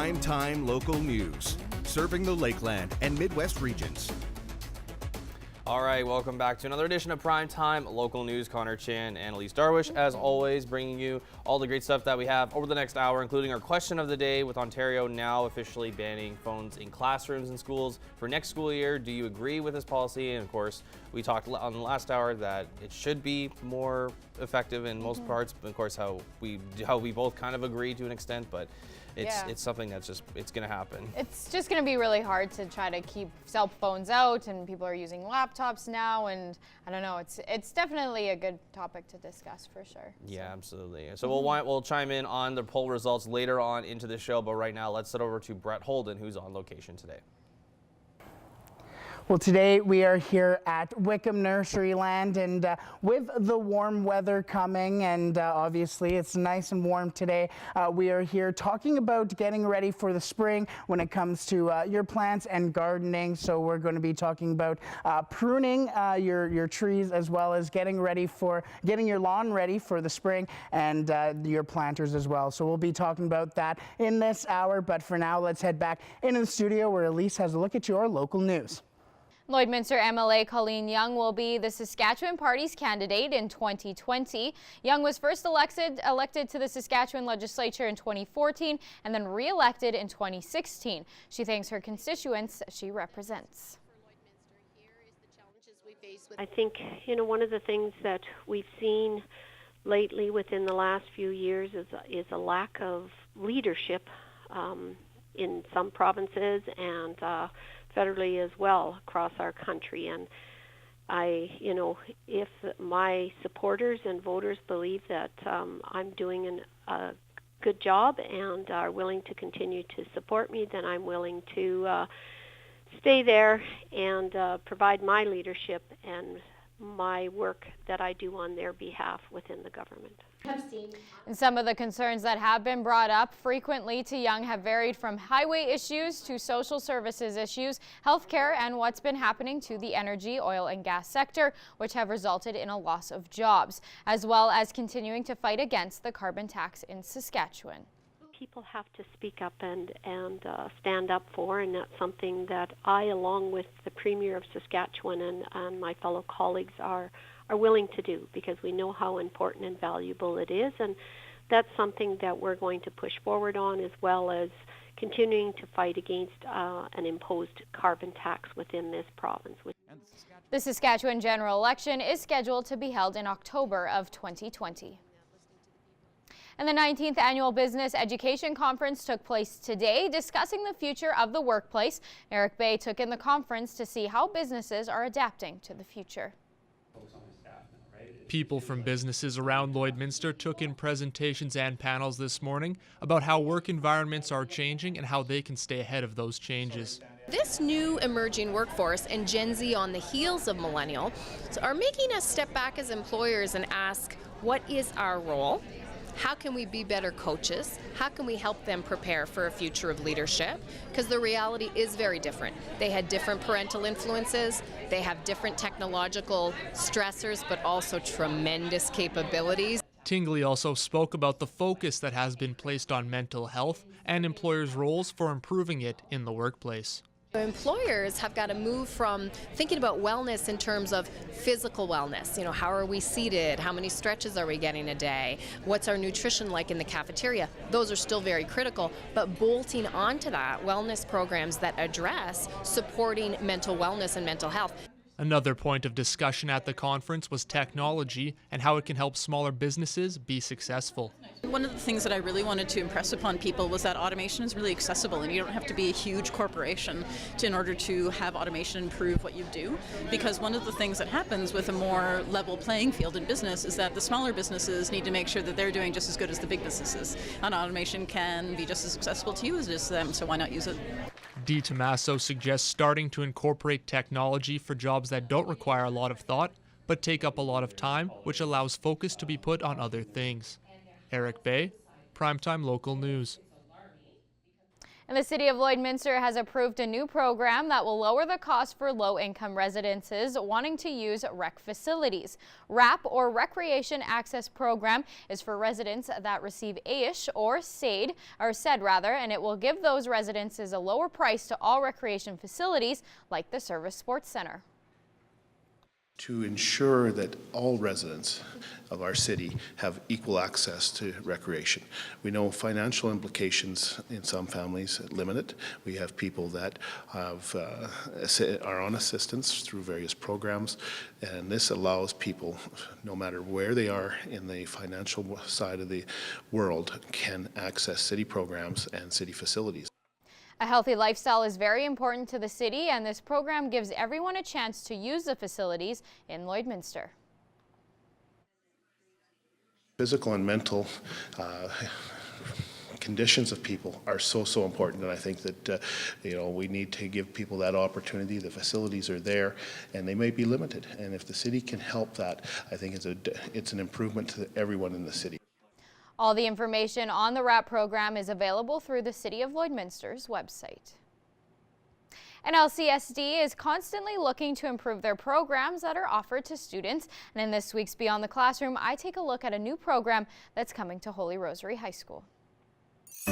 Primetime Local News, serving the Lakeland and Midwest regions. All right, welcome back to another edition of Primetime Local News. Connor Chan and Elise Darwish, as always, bringing you all the great stuff that we have over the next hour, including our question of the day with Ontario now officially banning phones in classrooms and schools for next school year. Do you agree with this policy? And of course, we talked on the last hour that it should be more effective in most parts. Of course, how we both kind of agree to an extent, but it's something that's it's going to happen. It's just going to be really hard to try to keep cell phones out, and people are using laptops now, and I don't know. It's definitely a good topic to discuss for sure. Yeah, absolutely. So we'll chime in on the poll results later on into the show, but right now let's head over to Brett Holden, who's on location today. Well, today we are here at Wickham Nurseryland, and with the warm weather coming, and obviously it's nice and warm today, we are here talking about getting ready for the spring when it comes to your plants and gardening. So we're going to be talking about pruning your trees, as well as getting your lawn ready for the spring, and your planters as well. So we'll be talking about that in this hour, but for now let's head back into the studio where Elise has a look at your local news. Lloydminster MLA Colleen Young will be the Saskatchewan Party's candidate in 2020. Young was first elected to the Saskatchewan legislature in 2014 and then re-elected in 2016. She thanks her constituents she represents. I think, one of the things that we've seen lately within the last few years is a lack of leadership in some provinces and federally as well across our country. And if my supporters and voters believe that I'm doing a good job and are willing to continue to support me, then I'm willing to stay there and provide my leadership and my work that I do on their behalf within the government. And some of the concerns that have been brought up frequently to Young have varied from highway issues to social services issues, healthcare, and what's been happening to the energy, oil, and gas sector, which have resulted in a loss of jobs, as well as continuing to fight against the carbon tax in Saskatchewan. People have to speak up and stand up for, and that's something that I, along with the Premier of Saskatchewan and my fellow colleagues, are willing to do, because we know how important and valuable it is, and that's something that we're going to push forward on, as well as continuing to fight against an imposed carbon tax within this province. The Saskatchewan general election is scheduled to be held in October of 2020. And the 19th Annual Business Education Conference took place today, discussing the future of the workplace. Eric Bay took in the conference to see how businesses are adapting to the future. People from businesses around Lloydminster took in presentations and panels this morning about how work environments are changing and how they can stay ahead of those changes. This new emerging workforce and Gen Z on the heels of millennials are making us step back as employers and ask, what is our role? How can we be better coaches? How can we help them prepare for a future of leadership? Because the reality is very different. They had different parental influences, they have different technological stressors, but also tremendous capabilities. Tingley also spoke about the focus that has been placed on mental health and employers' roles for improving it in the workplace. Employers have got to move from thinking about wellness in terms of physical wellness. How are we seated? How many stretches are we getting a day? What's our nutrition like in the cafeteria? Those are still very critical, but bolting onto that wellness programs that address supporting mental wellness and mental health. Another point of discussion at the conference was technology and how it can help smaller businesses be successful. One of the things that I really wanted to impress upon people was that automation is really accessible, and you don't have to be a huge corporation in order to have automation improve what you do. Because one of the things that happens with a more level playing field in business is that the smaller businesses need to make sure that they're doing just as good as the big businesses. And automation can be just as accessible to you as it is to them, so why not use it? Dee Tomaso suggests starting to incorporate technology for jobs that don't require a lot of thought, but take up a lot of time, which allows focus to be put on other things. Eric Bay, Primetime Local News. And the City of Lloydminster has approved a new program that will lower the cost for low-income residences wanting to use rec facilities. RAP, or Recreation Access Program, is for residents that receive AISH or SAID, and it will give those residences a lower price to all recreation facilities like the Service Sports Centre. To ensure that all residents of our city have equal access to recreation. We know financial implications in some families limit it. We have people that are on assistance through various programs, and this allows people, no matter where they are in the financial side of the world, can access city programs and city facilities. A healthy lifestyle is very important to the city, and this program gives everyone a chance to use the facilities in Lloydminster. Physical and mental conditions of people are so important, and I think that we need to give people that opportunity. The facilities are there, and they may be limited, and if the city can help that, I think it's an improvement to everyone in the city. All the information on the RAP program is available through the City of Lloydminster's website. And LCSD is constantly looking to improve their programs that are offered to students. And in this week's Beyond the Classroom, I take a look at a new program that's coming to Holy Rosary High School. The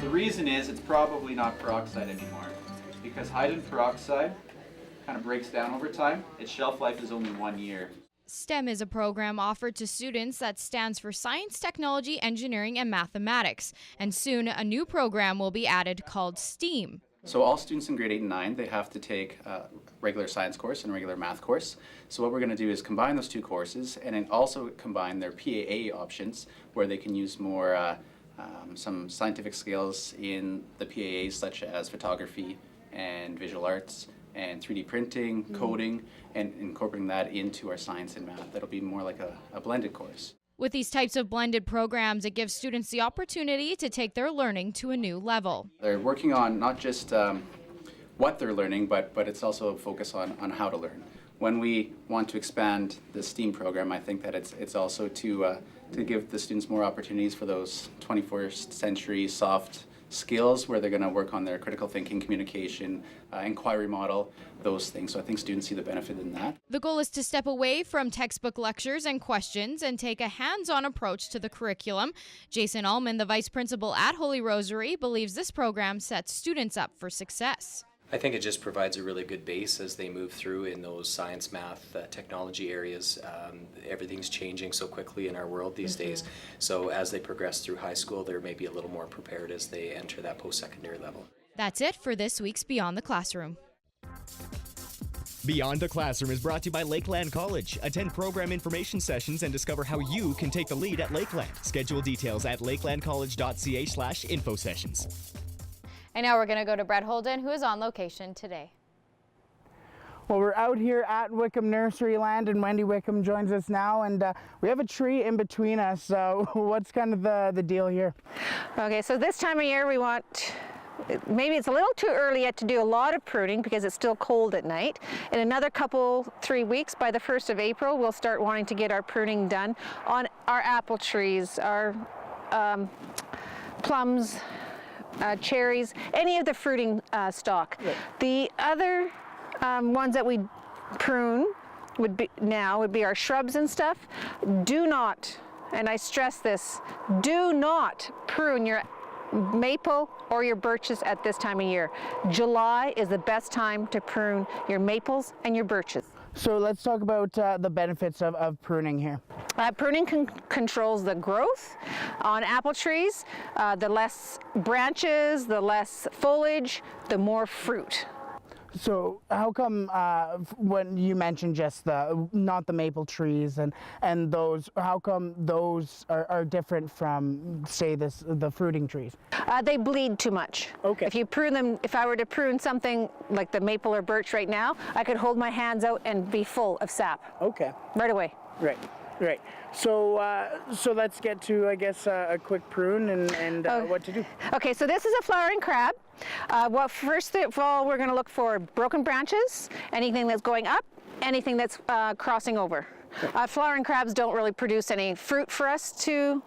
reason is it's probably not peroxide anymore, because hydrogen peroxide kind of breaks down over time. Its shelf life is only 1 year. STEM is a program offered to students that stands for Science, Technology, Engineering, and Mathematics. And soon a new program will be added called STEAM. So all students in grade 8 and 9, they have to take a regular science course and a regular math course. So what we're going to do is combine those two courses and then also combine their PAA options, where they can use more some scientific skills in the PAAs, such as photography and visual arts and 3D printing, coding, and incorporating that into our science and math. That'll be more like a blended course. With these types of blended programs, it gives students the opportunity to take their learning to a new level. They're working on not just what they're learning, but it's also a focus on how to learn. When we want to expand the STEAM program, I think that it's also to give the students more opportunities for those 21st century soft skills, where they're going to work on their critical thinking, communication, inquiry model, those things. So I think students see the benefit in that. The goal is to step away from textbook lectures and questions and take a hands-on approach to the curriculum. Jason Allman, the vice principal at Holy Rosary, believes this program sets students up for success. I think it just provides a really good base as they move through in those science, math, technology areas. Everything's changing so quickly in our world these days. So as they progress through high school, they're maybe a little more prepared as they enter that post-secondary level. That's it for this week's Beyond the Classroom. Beyond the Classroom is brought to you by Lakeland College. Attend program information sessions and discover how you can take the lead at Lakeland. Schedule details at lakelandcollege.ca/info sessions. And now we're going to go to Brett Holden, who is on location today. Well, we're out here at Wickham Nurseryland, and Wendy Wickham joins us now, and we have a tree in between us. What's kind of the deal here? Okay, so this time of year we want, maybe it's a little too early yet to do a lot of pruning because it's still cold at night. In another 3 weeks, by the 1st of April, we'll start wanting to get our pruning done on our apple trees, our plums, cherries, any of the fruiting stock. Right. The other ones that we prune would be our shrubs and stuff. Do not, and I stress this, do not prune your maple or your birches at this time of year. July is the best time to prune your maples and your birches. So let's talk about the benefits of pruning here. Pruning controls the growth on apple trees. The less branches, the less foliage, the more fruit. So how come when you mentioned just not the maple trees and those, how come those are different from, say, the fruiting trees? They bleed too much. Okay. If you prune them, if I were to prune something like the maple or birch right now, I could hold my hands out and be full of sap. Okay. Right away. Right. Right. So let's get to, I guess, a quick prune and what to do. Okay, so this is a flowering crab. Well, first of all, we're going to look for broken branches, anything that's going up, anything that's crossing over. Flowering crabs don't really produce any fruit for us to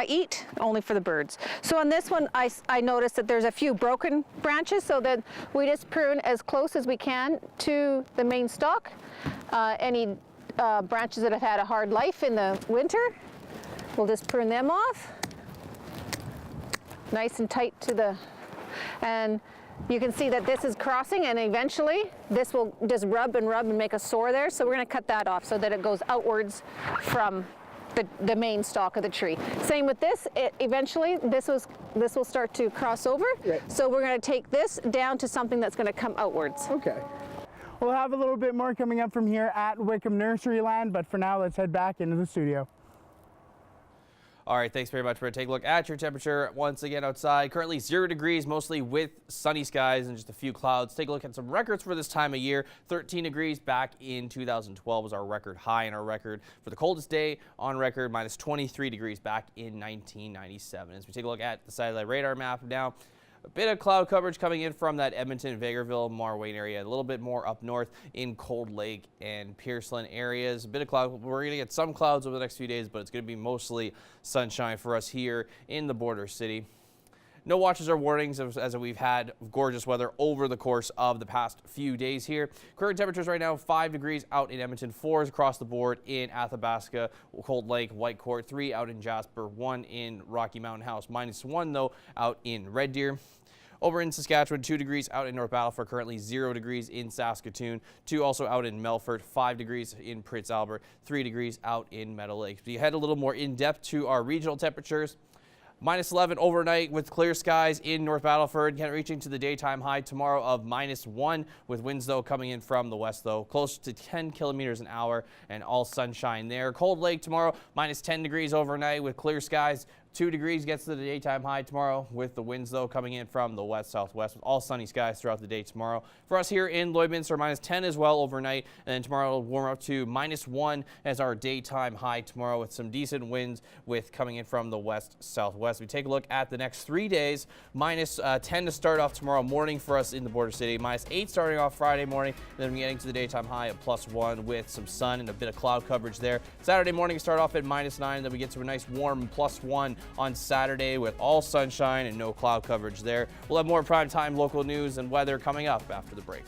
eat, only for the birds. So on this one, I noticed that there's a few broken branches, so that we just prune as close as we can to the main stalk. Any branches that have had a hard life in the winter, we'll just prune them off. Nice and tight to the, and you can see that this is crossing, and eventually this will just rub and make a sore there. So we're going to cut that off so that it goes outwards from the main stalk of the tree. Same with this. Eventually this will start to cross over. Right. So we're going to take this down to something that's going to come outwards. Okay. We'll have a little bit more coming up from here at Wickham Nurseryland, but for now let's head back into the studio. All right, thanks very much for taking a look at your temperature once again outside. Currently 0 degrees, mostly with sunny skies and just a few clouds. Take a look at some records for this time of year. 13 degrees back in 2012 was our record high, and our record for the coldest day on record, minus 23 degrees back in 1997. As we take a look at the satellite radar map now, a bit of cloud coverage coming in from that Edmonton, Vegreville, Marwayne area. A little bit more up north in Cold Lake and Pierceland areas. A bit of cloud. We're going to get some clouds over the next few days, but it's going to be mostly sunshine for us here in the border city. No watches or warnings as we've had gorgeous weather over the course of the past few days here. Current temperatures right now 5 degrees out in Edmonton, 4s across the board in Athabasca, Cold Lake, Whitecourt, 3 out in Jasper, 1 in Rocky Mountain House, -1 though out in Red Deer. Over in Saskatchewan, 2 degrees out in North Battleford, currently 0 degrees in Saskatoon, 2 also out in Melfort, 5 degrees in Prince Albert, 3 degrees out in Meadow Lake. If you head a little more in depth to our regional temperatures, -11 overnight with clear skies in North Battleford, reaching to the daytime high tomorrow of -1, with winds though coming in from the west though, close to 10 kilometers an hour, and all sunshine there. Cold Lake tomorrow, -10 degrees overnight with clear skies. 2 degrees gets to the daytime high tomorrow, with the winds though coming in from the west-southwest, with all sunny skies throughout the day tomorrow. For us here in Lloydminster, -10 as well overnight, and then tomorrow will warm up to -1 as our daytime high tomorrow, with some decent winds with coming in from the west-southwest. We take a look at the next 3 days, -10 to start off tomorrow morning for us in the border city, -8 starting off Friday morning, and then getting to the daytime high at +1 with some sun and a bit of cloud coverage there. Saturday morning start off at -9, then we get to a nice warm +1 on Saturday with all sunshine and no cloud coverage there. We'll have more primetime local news and weather coming up after the break.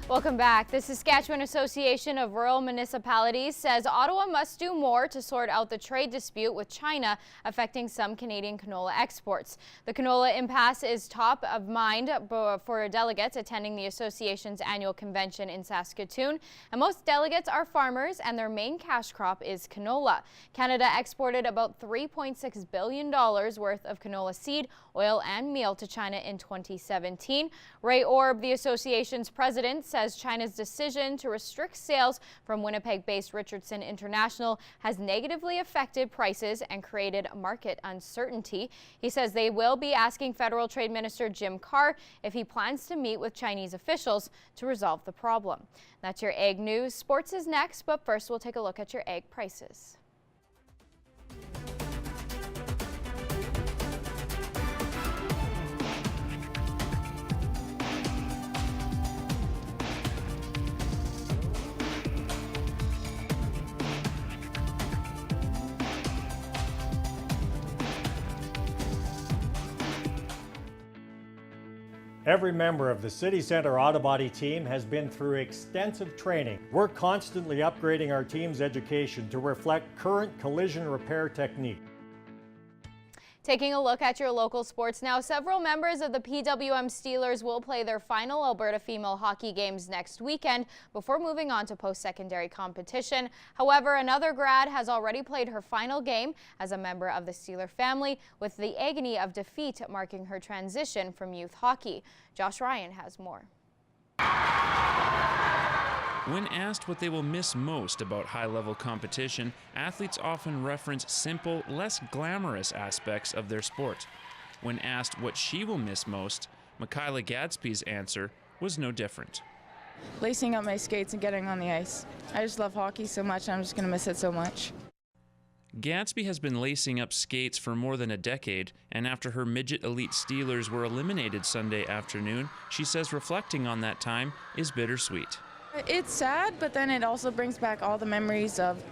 Welcome back. The Saskatchewan Association of Rural Municipalities says Ottawa must do more to sort out the trade dispute with China affecting some Canadian canola exports. The canola impasse is top of mind for delegates attending the association's annual convention in Saskatoon, and most delegates are farmers and their main cash crop is canola. Canada exported about $3.6 billion worth of canola seed, oil and meal to China in 2017. Ray Orb, the association's president, says China's decision to restrict sales from Winnipeg-based Richardson International has negatively affected prices and created market uncertainty. He says they will be asking Federal Trade Minister Jim Carr if he plans to meet with Chinese officials to resolve the problem. That's your ag news. Sports is next, but first we'll take a look at your egg prices. Every member of the City Centre Auto Body team has been through extensive training. We're constantly upgrading our team's education to reflect current collision repair technique. Taking a look at your local sports now, several members of the PWM Steelers will play their final Alberta female hockey games next weekend before moving on to post-secondary competition. However, another grad has already played her final game as a member of the Steeler family, with the agony of defeat marking her transition from youth hockey. Josh Ryan has more. When asked what they will miss most about high-level competition, athletes often reference simple, less glamorous aspects of their sport. When asked what she will miss most, Michaela Gadsby's answer was no different. Lacing up my skates and getting on the ice. I just love hockey so much, I'm just going to miss it so much. Gatsby has been lacing up skates for more than a decade, and after her midget elite Steelers were eliminated Sunday afternoon, she says reflecting on that time is bittersweet. It's sad, but then it also brings back all the memories of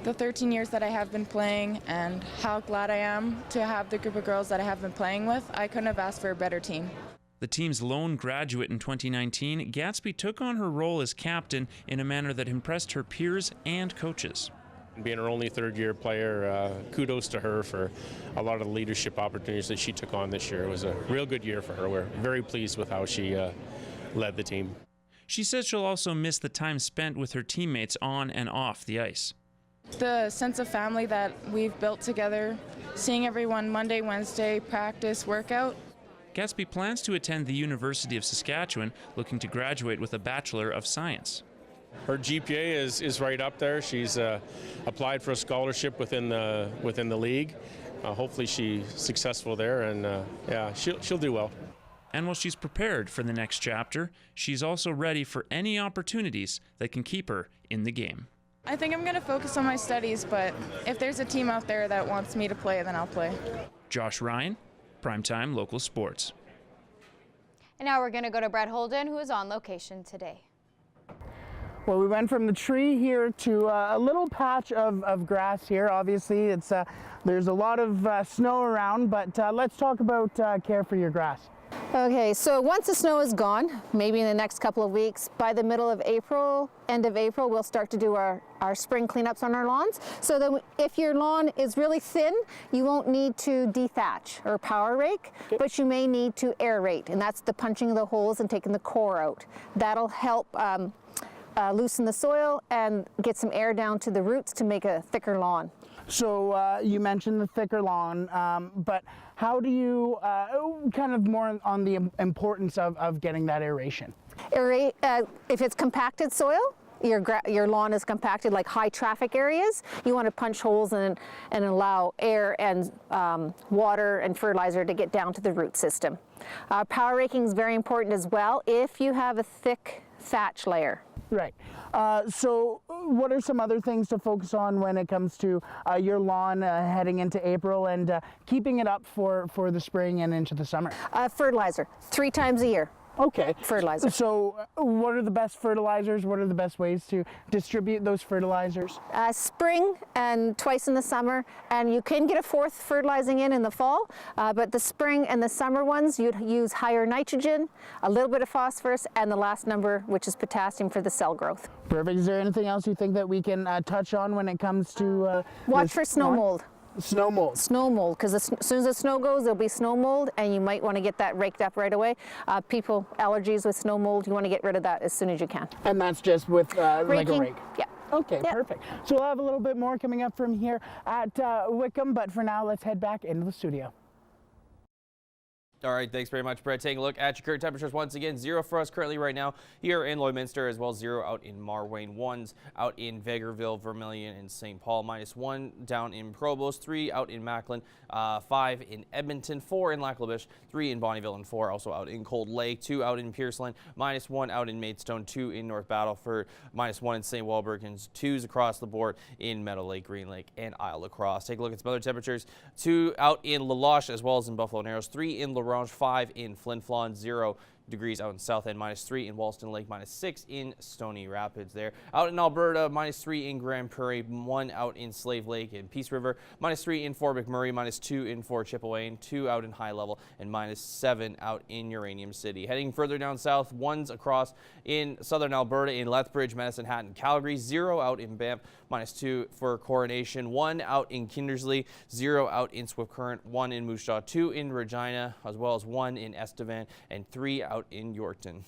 the 13 years that I have been playing and how glad I am to have the group of girls that I have been playing with. I couldn't have asked for a better team. The team's lone graduate in 2019, Gatsby took on her role as captain in a manner that impressed her peers and coaches. Being her only third-year player, kudos to her for a lot of the leadership opportunities that she took on this year. It was a real good year for her. We're very pleased with how she led the team. She says she'll also miss the time spent with her teammates on and off the ice. The sense of family that we've built together, seeing everyone Monday, Wednesday, practice, workout. Gatsby plans to attend the University of Saskatchewan, looking to graduate with a Bachelor of Science. Her GPA is right up there. She's applied for a scholarship within the league. Hopefully she's successful there, and yeah, she'll do well. And while she's prepared for the next chapter, she's also ready for any opportunities that can keep her in the game. I think I'm going to focus on my studies, but if there's a team out there that wants me to play, then I'll play. Josh Ryan, Primetime Local Sports. And now we're going to go to Brett Holden, who is on location today. Well, we went from the tree here to a little patch of grass here. Obviously, it's there's a lot of snow around, but let's talk about care for your grass. Okay, so once the snow is gone, maybe in the next couple of weeks, by the middle of April, end of April, we'll start to do our spring cleanups on our lawns. So that if your lawn is really thin, you won't need to dethatch or power rake, but you may need to aerate, and that's the punching of the holes and taking the core out. That'll help loosen the soil and get some air down to the roots to make a thicker lawn. So you mentioned the thicker lawn, but how do you kind of more on the importance of getting that aeration? Aerate, if it's compacted soil, your lawn is compacted, like high traffic areas, you want to punch holes and allow air and water and fertilizer to get down to the root system. Power raking is very important as well if you have a thick thatch layer. Right. So what are some other things to focus on when it comes to your lawn heading into April and keeping it up for the spring and into the summer? Fertilizer, 3 times a year. Okay. Fertilizer. So what are the best fertilizers? What are the best ways to distribute those fertilizers? Spring and twice in the summer, and you can get a 4th fertilizing in the fall, but the spring and the summer ones, you'd use higher nitrogen, a little bit of phosphorus, and the last number, which is potassium for the cell growth. Perfect. Is there anything else you think that we can touch on when it comes to watch for snow mold? Snow mold. Snow mold, because as soon as the snow goes, there'll be snow mold, and you might want to get that raked up right away. People, allergies with snow mold, you want to get rid of that as soon as you can. And that's just with like a rake? Yeah. Okay, yep. Perfect. So we'll have a little bit more coming up from here at Wickham, but for now, let's head back into the studio. All right, thanks very much, Brett. Taking a look at your current temperatures once again. 0 for us currently right now here in Lloydminster, as well as 0 out in Marwayne, 1s out in Vegreville, Vermilion, and St. Paul, -1 down in Provost, 3 out in Macklin, 5 in Edmonton, 4 in Lac-La-Biche, 3 in Bonnyville, and 4 also out in Cold Lake, 2 out in Pierceland, -1 out in Maidstone, 2 in North Battleford, -1 in St. Walburg, and 2s across the board in Meadow Lake, Green Lake, and Isle La Crosse. Take a look at some other temperatures. 2 out in La Loche, as well as in Buffalo Narrows, 3 in La 5 in Flin Flon, 0 degrees out in South End, -3 in Walston Lake, -6 in Stony Rapids there. Out in Alberta, -3 in Grand Prairie, 1 out in Slave Lake and Peace River, -3 in Fort McMurray, -2 in Fort Chipewyan, 2 out in High Level, and -7 out in Uranium City. Heading further down south, 1s across in southern Alberta in Lethbridge, Medicine Hat, and Calgary, 0 out in Banff, -2 for Coronation, 1 out in Kindersley, 0 out in Swift Current, 1 in Moose Jaw, 2 in Regina, as well as 1 in Estevan, and 3 out in Yorkton.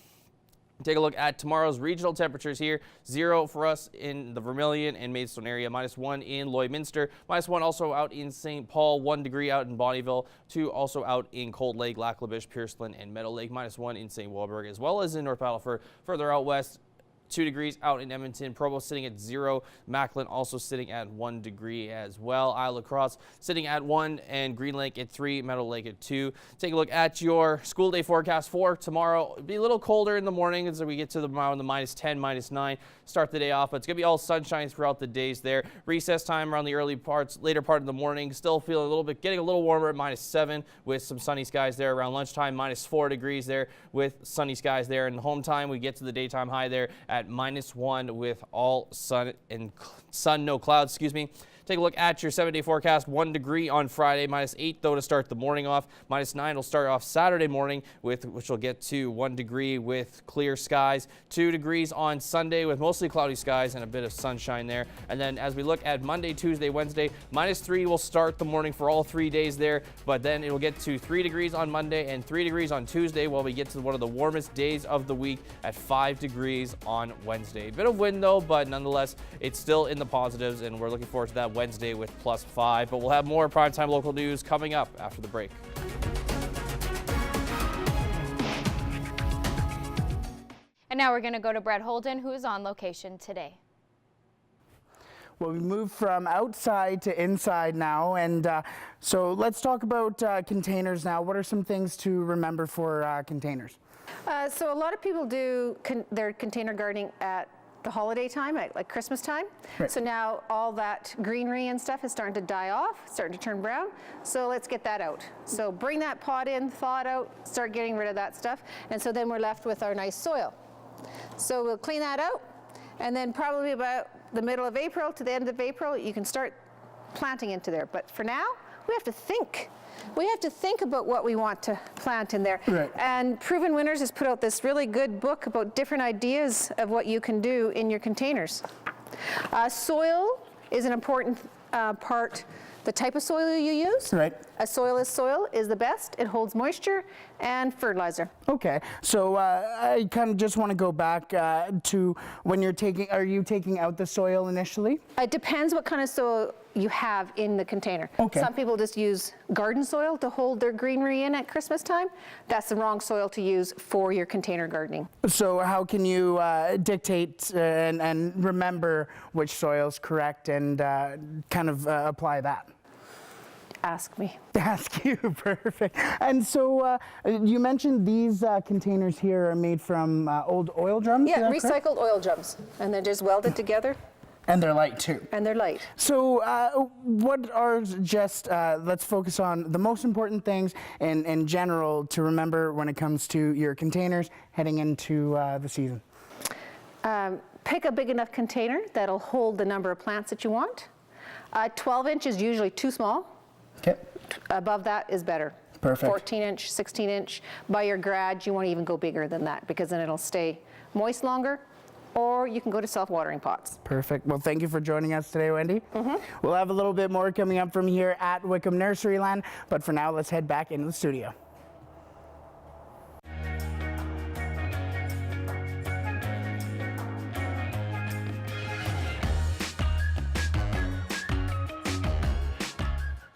Take a look at tomorrow's regional temperatures here. 0 for us in the Vermilion and Maidstone area, -1 in Lloydminster, -1 also out in St. Paul, 1 degree out in Bonnyville, 2 also out in Cold Lake, Lac-La-Biche, Pierceland, and Meadow Lake, -1 in St. Walburg, as well as in North Battleford. Further out west, 2 degrees out in Edmonton. Provo sitting at 0. Macklin also sitting at 1 degree as well. Isle La Crosse sitting at 1, and Green Lake at 3, Meadow Lake at 2. Take a look at your school day forecast for tomorrow. It'll be a little colder in the morning as we get to the -10, -9. Start the day off, but it's going to be all sunshine throughout the days there. Recess time around the later part of the morning. Still feeling getting a little warmer at -7 with some sunny skies there. Around lunchtime, -4 degrees there with sunny skies there. And home time, we get to the daytime high there at -1 with all sun, no clouds, Take a look at your 7-day forecast. 1 degree on Friday, -8 though to start the morning off. -9 will start off Saturday morning, which will get to 1 degree with clear skies. 2 degrees on Sunday with mostly cloudy skies and a bit of sunshine there. And then as we look at Monday, Tuesday, Wednesday, -3 will start the morning for all 3 days there. But then it will get to 3 degrees on Monday and 3 degrees on Tuesday, while we get to one of the warmest days of the week at 5 degrees on Wednesday. A bit of wind though, but nonetheless, it's still in the positives, and we're looking forward to that Wednesday with +5. But we'll have more primetime local news coming up after the break. And now we're going to go to Brett Holden, who is on location today. Well, we moved from outside to inside now, and so let's talk about containers now. What are some things to remember for containers? So a lot of people do their container gardening at the holiday time, like Christmas time. Right. So now all that greenery and stuff is starting to die off, starting to turn brown. So let's get that out. So bring that pot in, thaw it out, start getting rid of that stuff. And so then we're left with our nice soil. So we'll clean that out, and then probably about the middle of April to the end of April, you can start planting into there. But for now, we have to think. We have to think about what we want to plant in there. Right. And Proven Winners has put out this really good book about different ideas of what you can do in your containers. Soil is an important part. The type of soil you use. Right. A soilless soil is the best. It holds moisture and fertilizer. Okay, so I kind of just want to go back to when you're are you taking out the soil initially? It depends what kind of soil you have in the container. Okay. Some people just use garden soil to hold their greenery in at Christmas time. That's the wrong soil to use for your container gardening. So how can you dictate and remember which soil is correct and kind of apply that? Ask me. Ask you, perfect. And so you mentioned these containers here are made from old oil drums? Yeah, recycled oil drums, and they're just welded together. And they're light too. And they're light. So what are just, let's focus on the most important things in general to remember when it comes to your containers heading into the season. Pick a big enough container that'll hold the number of plants that you want. 12 inch is usually too small. Okay. Above that is better. Perfect. 14 inch, 16 inch. By your garage, you want to even go bigger than that because then it'll stay moist longer. Or you can go to self-watering pots. Perfect. Well, thank you for joining us today, Wendy. We'll have a little bit more coming up from here at Wickham Nurseryland, but for now, let's head back into the studio.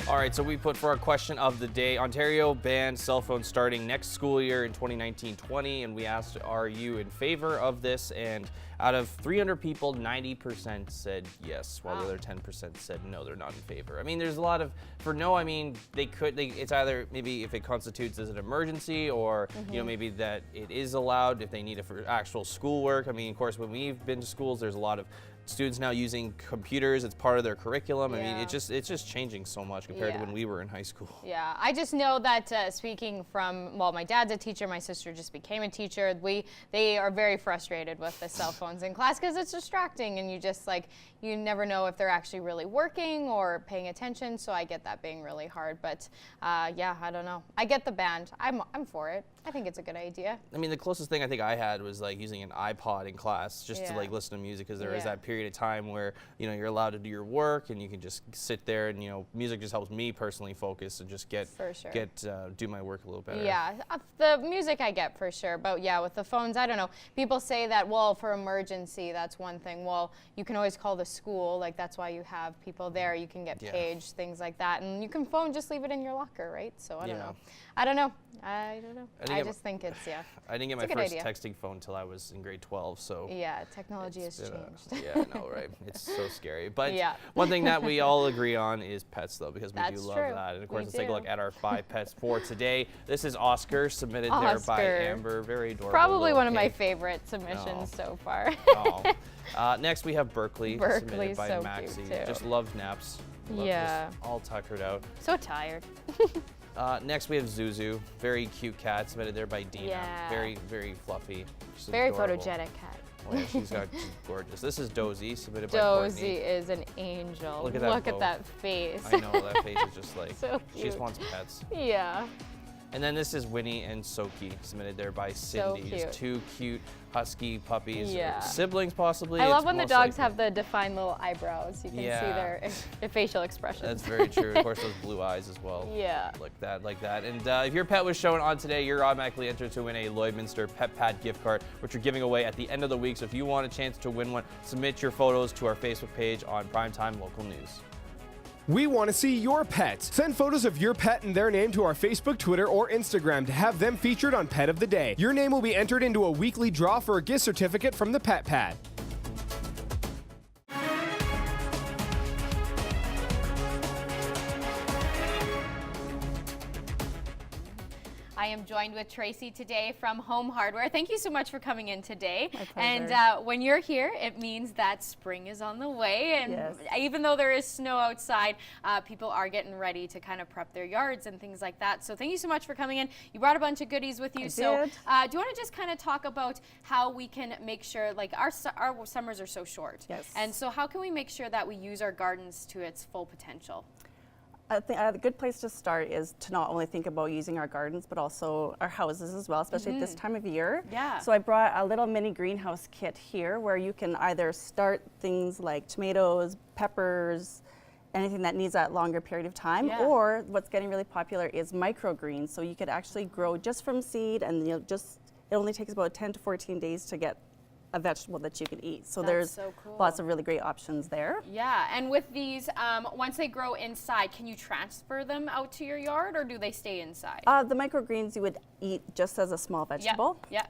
All right, so we put for our question of the day, Ontario banned cell phones starting next school year in 2019-20, and we asked, are you in favor of this? And out of 300 people, 90% said yes, while the other 10% said no, they're not in favor. I mean, there's a lot of, for no, I mean, it's either maybe if it constitutes as an emergency or, you know, maybe that it is allowed if they need it for actual schoolwork. I mean, of course, when we've been to schools, there's a lot of students now using computers. It's part of their curriculum. I mean, it's just changing so much compared to when we were in high school. Yeah, I just know that speaking from, well, my dad's a teacher, my sister just became a teacher. They are very frustrated with the cell phones in class because it's distracting and you just you never know if they're actually really working or paying attention. So I get that being really hard. But yeah, I don't know. I get the ban. I'm for it. I think it's a good idea. I mean, the closest thing I think I had was using an iPod in class just to listen to music because there is that period period of time where, you know, you're allowed to do your work and you can just sit there and, you know, music just helps me personally focus and just do my work a little better. Yeah, the music I get for sure, but yeah, with the phones, I don't know. People say that, well, for emergency, that's one thing. Well, you can always call the school, like that's why you have people there. You can get paged, things like that, and you can phone, just leave it in your locker, right? So I don't know. I don't know. I just think it's I didn't get my first texting phone until I was in grade 12, so yeah, technology has changed. Yeah, I know, right? It's so scary. But one thing that we all agree on is pets, though, because we do love that. And of course, let's take a look at our 5 pets for today. This is Oscar, submitted there by Amber. Very adorable. Probably one of my favorite submissions so far. Next, we have Berkeley, submitted by so Maxie. Cute too. Just loves naps. Just all tuckered out. So tired. Next, we have Zuzu, very cute cat, submitted there by Dina. Yeah. Very, very fluffy. Just very adorable. photogenic cat. Oh, yeah, she's gorgeous. This is Dozy, submitted by Dozy Courtney. Is an angel. Look at that face. I know, that face is just like, so she just wants pets. Yeah. And then this is Winnie and Soki, submitted there by Cindy. So cute. Just 2 cute husky puppies. Yeah. Siblings, possibly. I love when the dogs have the defined little eyebrows. You can see their facial expressions. That's very true. Of course, those blue eyes as well. Yeah. Like that. And if your pet was shown on today, you're automatically entered to win a Lloydminster Pet Pad gift card, which we're giving away at the end of the week. So if you want a chance to win one, submit your photos to our Facebook page on Primetime Local News. We want to see your pets. Send photos of your pet and their name to our Facebook, Twitter, or Instagram to have them featured on Pet of the Day. Your name will be entered into a weekly draw for a gift certificate from the Pet Pad. I am joined with Tracy today from Home Hardware. Thank you so much for coming in today. My pleasure. And when you're here, it means that spring is on the way. And even though there is snow outside, people are getting ready to kind of prep their yards and things like that. So thank you so much for coming in. You brought a bunch of goodies with you. Do you want to just kind of talk about how we can make sure, like our summers are so short. Yes. And so how can we make sure that we use our gardens to its full potential? I think a good place to start is to not only think about using our gardens, but also our houses as well, especially at this time of year. Yeah. So I brought a little mini greenhouse kit here where you can either start things like tomatoes, peppers, anything that needs that longer period of time, or what's getting really popular is microgreens. So you could actually grow just from seed, and it only takes about 10 to 14 days to get a vegetable that you can eat. So there's lots of really great options there. Yeah, and with these, once they grow inside, can you transfer them out to your yard, or do they stay inside? The microgreens you would eat just as a small vegetable. Yeah.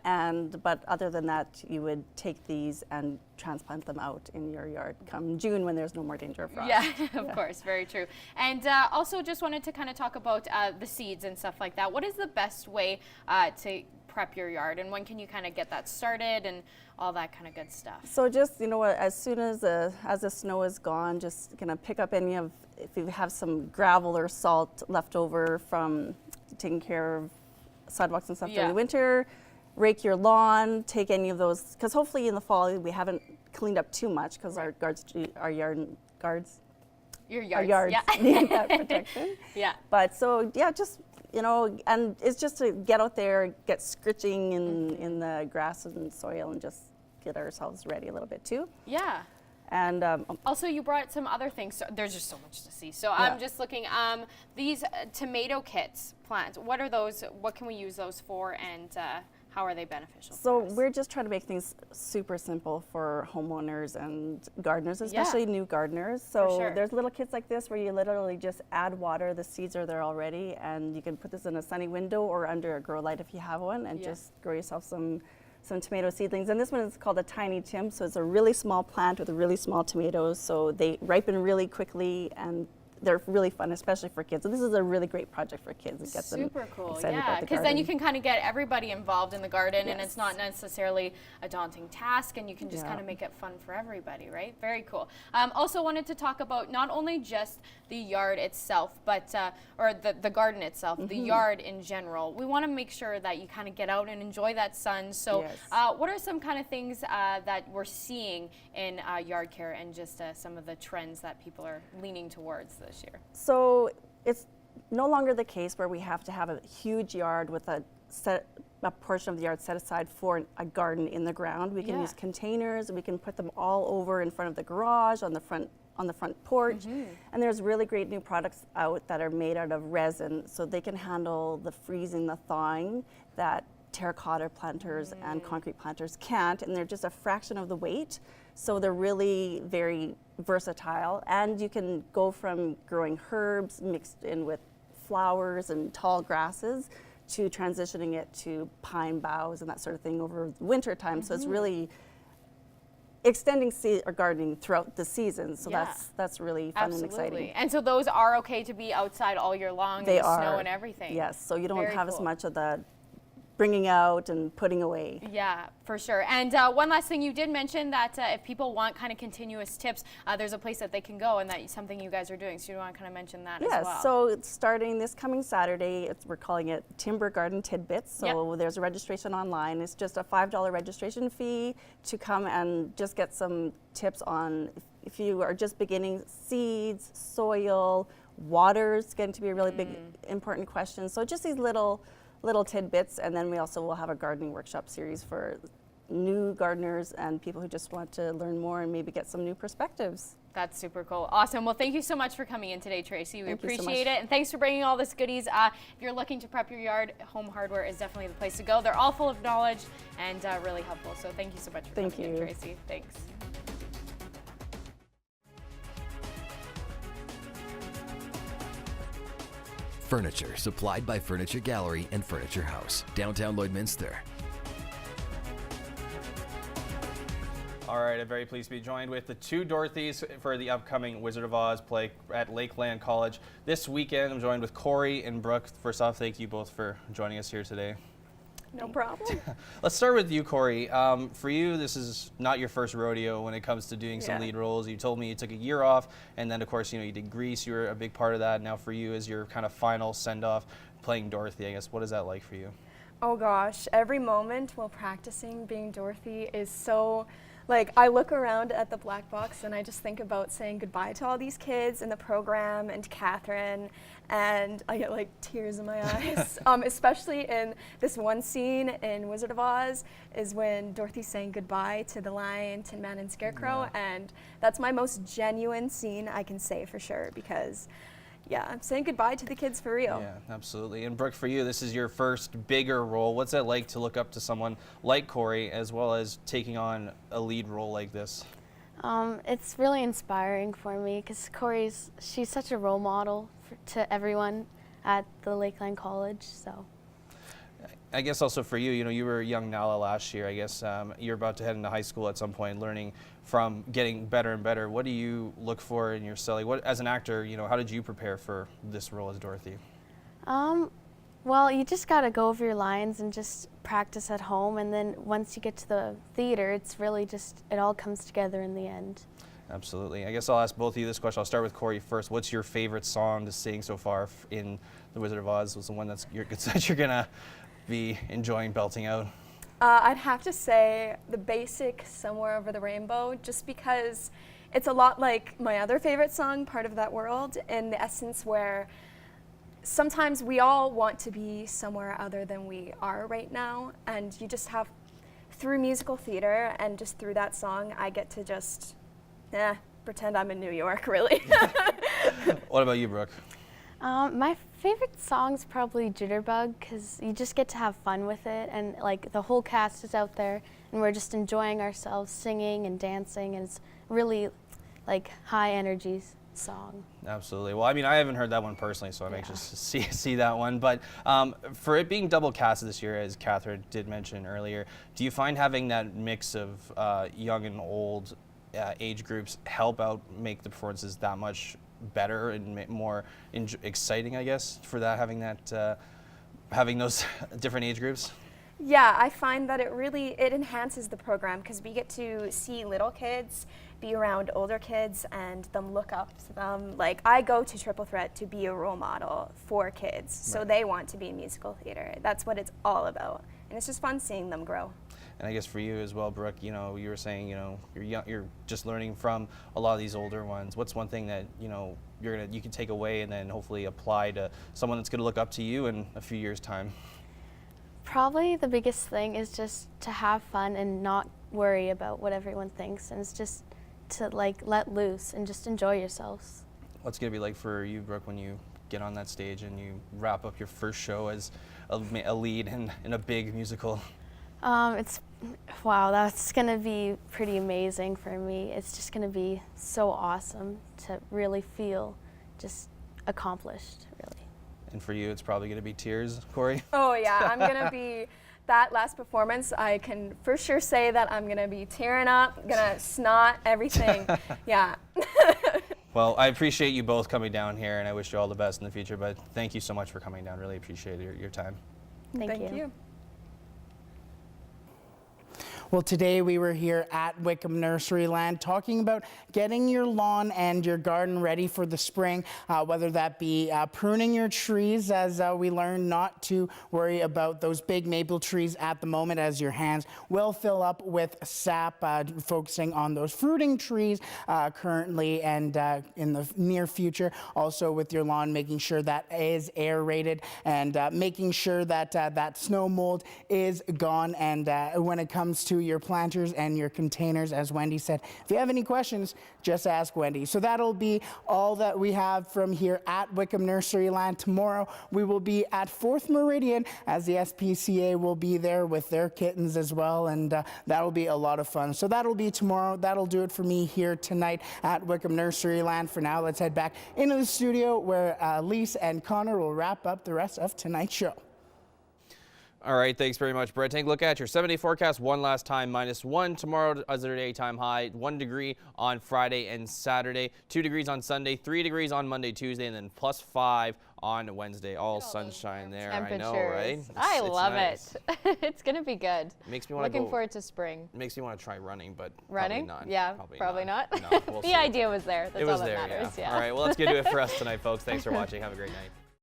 But other than that, you would take these and transplant them out in your yard come June when there's no more danger of frost. Yeah, of course, very true. And also just wanted to kind of talk about the seeds and stuff like that. What is the best way to prep your yard, and when can you kind of get that started and all that kind of good stuff? So just, as soon as the snow is gone, just gonna pick up any of, if you have some gravel or salt left over from taking care of sidewalks and stuff during the winter, rake your lawn, take any of those, because hopefully in the fall we haven't cleaned up too much because our yards need that protection. But so just and it's just to get out there, get scritching in the grass and soil, and just get ourselves ready a little bit too. Yeah. And also, you brought some other things. So there's just so much to see. So I'm just looking. These tomato kits, plants. What are those? What can we use those for? And how are they beneficial? So we're just trying to make things super simple for homeowners and gardeners, especially new gardeners. So there's little kits like this where you literally just add water. The seeds are there already, and you can put this in a sunny window or under a grow light if you have one, and just grow yourself some tomato seedlings. And this one is called a Tiny Tim. So it's a really small plant with really small tomatoes. So they ripen really quickly, and they're really fun, especially for kids. So this is a really great project for kids. It gets them super cool. excited about the because then you can kind of get everybody involved in the garden, and it's not necessarily a daunting task, and you can just kind of make it fun for everybody, right? Very cool. Also wanted to talk about not only just the yard itself, but or the garden itself, the yard in general. We want to make sure that you kind of get out and enjoy that sun. So what are some kind of things that we're seeing in yard care, and just some of the trends that people are leaning towards this year? So it's no longer the case where we have to have a huge yard with a portion of the yard set aside for a garden in the ground. We can use containers. We can put them all over in front of the garage, on the front porch. And there's really great new products out that are made out of resin, so they can handle the freezing, the thawing that terracotta planters and concrete planters can't, and they're just a fraction of the weight. So they're really very versatile, and you can go from growing herbs mixed in with flowers and tall grasses to transitioning it to pine boughs and that sort of thing over the winter time. So it's really extending gardening throughout the season. So that's really fun and exciting. And so those are okay to be outside all year long in the snow and everything. Yes, so you don't have as much of the bringing out and putting away. Yeah, for sure. And one last thing, you did mention that if people want kind of continuous tips, there's a place that they can go, and that's something you guys are doing. So you want to kind of mention that as well. Yes, so starting this coming Saturday, we're calling it Timber Garden Tidbits. So there's a registration online. It's just a $5 registration fee to come and just get some tips on if you are just beginning seeds, soil, water is going to be a really big important question. So just these little tidbits, and then we also will have a gardening workshop series for new gardeners and people who just want to learn more and maybe get some new perspectives. That's super cool. Awesome. Well, thank you so much for coming in today, Tracy. We appreciate it. And thanks for bringing all this goodies. If you're looking to prep your yard, Home Hardware is definitely the place to go. They're all full of knowledge and really helpful. So thank you so much for coming in, Tracy. Thanks. Furniture supplied by Furniture Gallery and Furniture House, downtown Lloydminster. All right, I'm very pleased to be joined with the two Dorothys for the upcoming Wizard of Oz play at Lakeland College this weekend. I'm joined with Corey and Brooke. First off, thank you both for joining us here today. No problem. Let's start with you, Corey. For you, this is not your first rodeo when it comes to doing some lead roles. You told me you took a year off, and then of course, you did Grease. You were a big part of that. Now for you, as your kind of final send-off, playing Dorothy, I guess, what is that like for you? Oh gosh, every moment while practicing being Dorothy is so, I look around at the black box and I just think about saying goodbye to all these kids in the program and to Catherine, and I get tears in my eyes, especially in this one scene in Wizard of Oz is when Dorothy's saying goodbye to the Lion, Tin Man, and Scarecrow, and that's my most genuine scene I can say for sure, because I'm saying goodbye to the kids for real. Yeah, absolutely. And Brooke, for you, this is your first bigger role. What's it like to look up to someone like Corey as well as taking on a lead role like this? It's really inspiring for me because she's such a role model to everyone at the Lakeland College. So, I guess also for you, you were young Nala last year. I guess you're about to head into high school at some point, learning from getting better and better. What do you look for in yourself? As an actor, how did you prepare for this role as Dorothy? Well, you just got to go over your lines and just practice at home, and then once you get to the theater, it's really it all comes together in the end. Absolutely. I guess I'll ask both of you this question. I'll start with Corey first. What's your favorite song to sing so far in The Wizard of Oz? Was the one that you're going to be enjoying belting out? I'd have to say the basic Somewhere Over the Rainbow, just because it's a lot like my other favorite song, Part of That World, in the essence where sometimes we all want to be somewhere other than we are right now, and you just have, through musical theater and just through that song, I get to just pretend I'm in New York, really. What about you, Brooke? My favorite song's probably Jitterbug, because you just get to have fun with it, and the whole cast is out there and we're just enjoying ourselves singing and dancing, and it's really high energy song. Absolutely. Well, I mean, I haven't heard that one personally, so I'm anxious to see that one. But for it being double casted this year, as Catherine did mention earlier, do you find having that mix of young and old age groups help out make the performances that much better and more exciting, I guess, for that, having those different age groups? Yeah, I find that it enhances the program because we get to see little kids be around older kids and them look up to them. I go to Triple Threat to be a role model for kids, so they want to be in musical theater. That's what it's all about, and it's just fun seeing them grow. And I guess for you as well, Brooke, you were saying, you're just learning from a lot of these older ones. What's one thing that, you can take away and then hopefully apply to someone that's going to look up to you in a few years' time? Probably the biggest thing is just to have fun and not worry about what everyone thinks, and it's just to like let loose and just enjoy yourselves. What's it going to be like for you, Brooke, when you get on that stage and you wrap up your first show as a lead in a big musical? Wow, that's going to be pretty amazing for me. It's just going to be so awesome to really feel just accomplished, really. And for you, it's probably going to be tears, Corey? Oh yeah, I'm going to be, that last performance, I can for sure say that I'm going to be tearing up, going to snot, everything. Yeah. Well, I appreciate you both coming down here, and I wish you all the best in the future, but thank you so much for coming down. Really appreciate your time. Thank you. Well, today we were here at Wickham Nurseryland talking about getting your lawn and your garden ready for the spring, whether that be pruning your trees, as we learned not to worry about those big maple trees at the moment, as your hands will fill up with sap, focusing on those fruiting trees currently and in the near future. Also with your lawn, making sure that is aerated and making sure that that snow mold is gone. And when it comes to your planters and your containers, as Wendy said, if you have any questions, just ask Wendy. So that'll be all that we have from here at Wickham Nurseryland. Tomorrow we will be at 4th Meridian, as the SPCA will be there with their kittens as well, and that'll be a lot of fun. So that'll be tomorrow. That'll do it for me here tonight at Wickham Nurseryland. For now, let's head back into the studio where Lise and Connor will wrap up the rest of tonight's show. All right, thanks very much, Brett. Take a look at your 7-day forecast one last time. -1 tomorrow as a daytime high, 1 degree on Friday and Saturday, 2 degrees on Sunday, 3 degrees on Monday, Tuesday, and then +5 on Wednesday. All sunshine there. I know, right? I love nice. it. It's going to be good. Makes me want to Looking forward to spring. Makes me want to try running, but running? Probably not. Yeah, probably not. No, we'll the see. idea was there. That's it was all that there, matters. yeah. All right, well, that's going to do it for us tonight, folks. Thanks for watching. Have a great night.